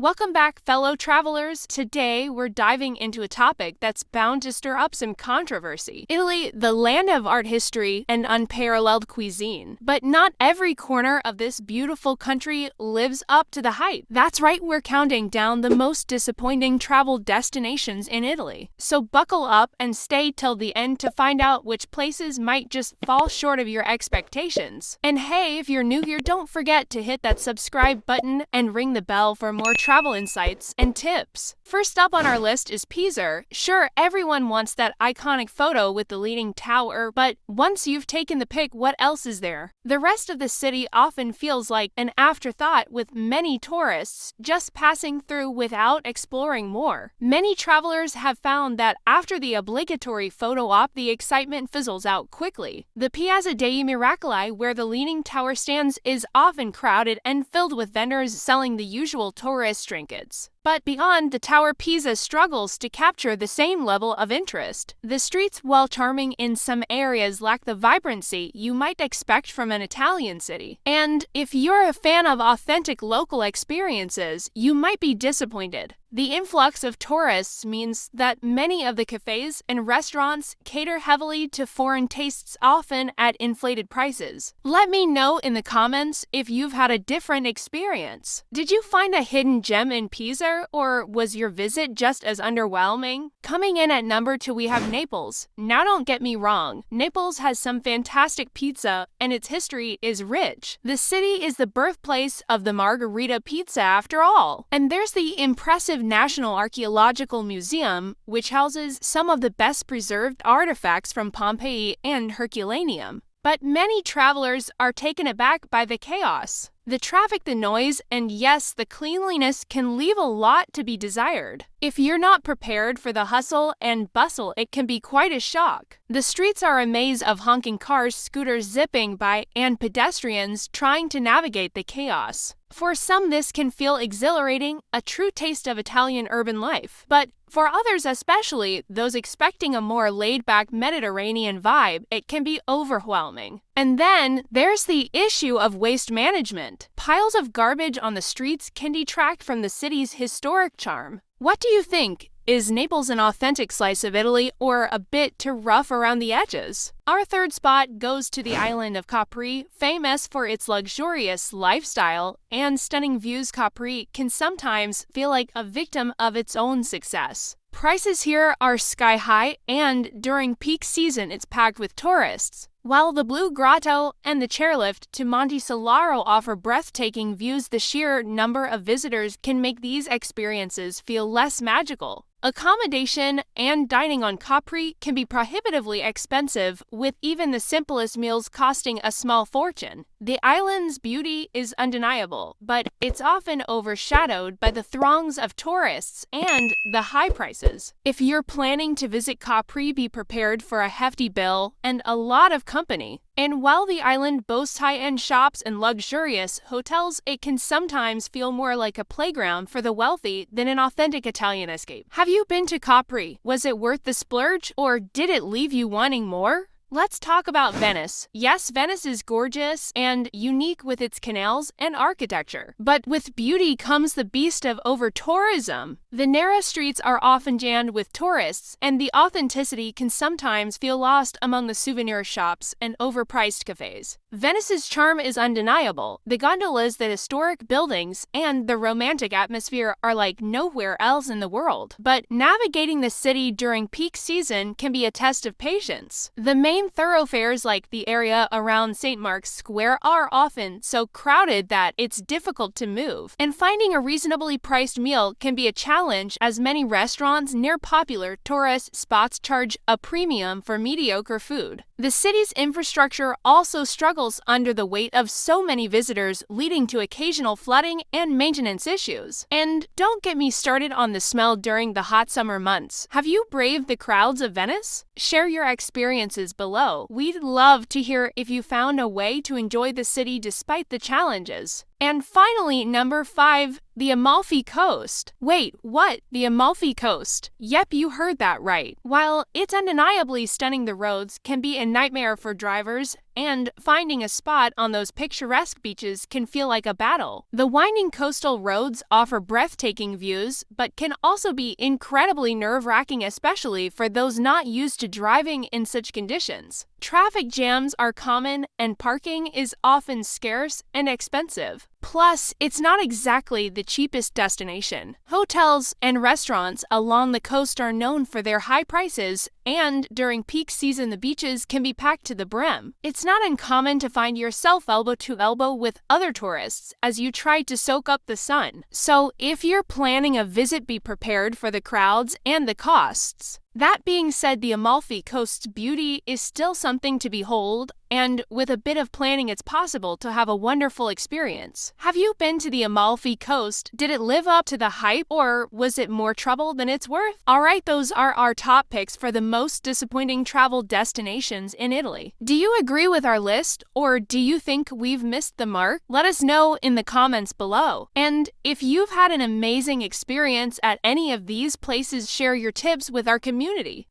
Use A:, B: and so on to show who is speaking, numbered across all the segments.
A: Welcome back, fellow travelers. Today, we're diving into a topic that's bound to stir up some controversy. Italy, the land of art history and unparalleled cuisine. But not every corner of this beautiful country lives up to the hype. That's right, we're counting down the most disappointing travel destinations in Italy. So buckle up and stay till the end to find out which places might just fall short of your expectations. And hey, if you're new here, don't forget to hit that subscribe button and ring the bell for more travel insights and tips. First up on our list is Pisa. Sure, everyone wants that iconic photo with the leaning tower, but once you've taken the pic, what else is there? The rest of the city often feels like an afterthought, with many tourists just passing through without exploring more. Many travelers have found that after the obligatory photo op, the excitement fizzles out quickly. The Piazza dei Miracoli, where the leaning tower stands, is often crowded and filled with vendors selling the usual tourist trinkets. But beyond the tower, Pisa struggles to capture the same level of interest. The streets, while charming in some areas, lack the vibrancy you might expect from an Italian city. And if you're a fan of authentic local experiences, you might be disappointed. The influx of tourists means that many of the cafes and restaurants cater heavily to foreign tastes, often at inflated prices. Let me know in the comments if you've had a different experience. Did you find a hidden gem in Pisa, or was your visit just as underwhelming? Coming in at number 2, we have Naples. Now don't get me wrong, Naples has some fantastic pizza and its history is rich. The city is the birthplace of the margherita pizza after all. And there's the impressive National Archaeological Museum, which houses some of the best preserved artifacts from Pompeii and Herculaneum. But many travelers are taken aback by the chaos. The traffic, the noise, and yes, the cleanliness can leave a lot to be desired. If you're not prepared for the hustle and bustle, it can be quite a shock. The streets are a maze of honking cars, scooters zipping by, and pedestrians trying to navigate the chaos. For some, this can feel exhilarating, a true taste of Italian urban life. But for others, especially those expecting a more laid-back Mediterranean vibe, it can be overwhelming. And then there's the issue of waste management. Piles of garbage on the streets can detract from the city's historic charm. What do you think? Is Naples an authentic slice of Italy, or a bit too rough around the edges? Our third spot goes to the island of Capri. Famous for its luxurious lifestyle and stunning views, Capri can sometimes feel like a victim of its own success. Prices here are sky high, and during peak season it's packed with tourists. While the Blue Grotto and the chairlift to Monte Solaro offer breathtaking views, the sheer number of visitors can make these experiences feel less magical. Accommodation and dining on Capri can be prohibitively expensive, with even the simplest meals costing a small fortune. The island's beauty is undeniable, but it's often overshadowed by the throngs of tourists and the high prices. If you're planning to visit Capri, be prepared for a hefty bill and a lot of company. And while the island boasts high-end shops and luxurious hotels, it can sometimes feel more like a playground for the wealthy than an authentic Italian escape. Have you been to Capri? Was it worth the splurge, or did it leave you wanting more? Let's talk about Venice. Yes, Venice is gorgeous and unique with its canals and architecture. But with beauty comes the beast of over-tourism. The narrow streets are often jammed with tourists, and the authenticity can sometimes feel lost among the souvenir shops and overpriced cafes. Venice's charm is undeniable. The gondolas, the historic buildings, and the romantic atmosphere are like nowhere else in the world. But navigating the city during peak season can be a test of patience. The main thoroughfares, like the area around St. Mark's Square, are often so crowded that it's difficult to move. And finding a reasonably priced meal can be a challenge, as many restaurants near popular tourist spots charge a premium for mediocre food. The city's infrastructure also struggles under the weight of so many visitors, leading to occasional flooding and maintenance issues. And don't get me started on the smell during the hot summer months. Have you braved the crowds of Venice? Share your experiences below. We'd love to hear if you found a way to enjoy the city despite the challenges. And finally, number 5, the Amalfi Coast. Wait, what? The Amalfi Coast? Yep, you heard that right. While it's undeniably stunning, the roads can be a nightmare for drivers, and finding a spot on those picturesque beaches can feel like a battle. The winding coastal roads offer breathtaking views, but can also be incredibly nerve-wracking, especially for those not used to driving in such conditions. Traffic jams are common, and parking is often scarce and expensive. Plus, it's not exactly the cheapest destination. Hotels and restaurants along the coast are known for their high prices, and during peak season the beaches can be packed to the brim. It's not uncommon to find yourself elbow to elbow with other tourists as you try to soak up the sun. So if you're planning a visit, be prepared for the crowds and the costs. That being said, the Amalfi Coast's beauty is still something to behold, and with a bit of planning it's possible to have a wonderful experience. Have you been to the Amalfi Coast? Did it live up to the hype, or was it more trouble than it's worth? Alright, those are our top picks for the most disappointing travel destinations in Italy. Do you agree with our list, or do you think we've missed the mark? Let us know in the comments below. And if you've had an amazing experience at any of these places, share your tips with our community.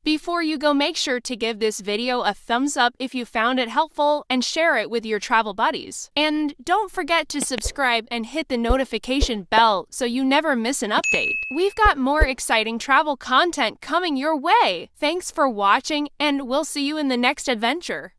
A: Before you go, make sure to give this video a thumbs up if you found it helpful and share it with your travel buddies. And don't forget to subscribe and hit the notification bell so you never miss an update. We've got more exciting travel content coming your way. Thanks for watching, and we'll see you in the next adventure.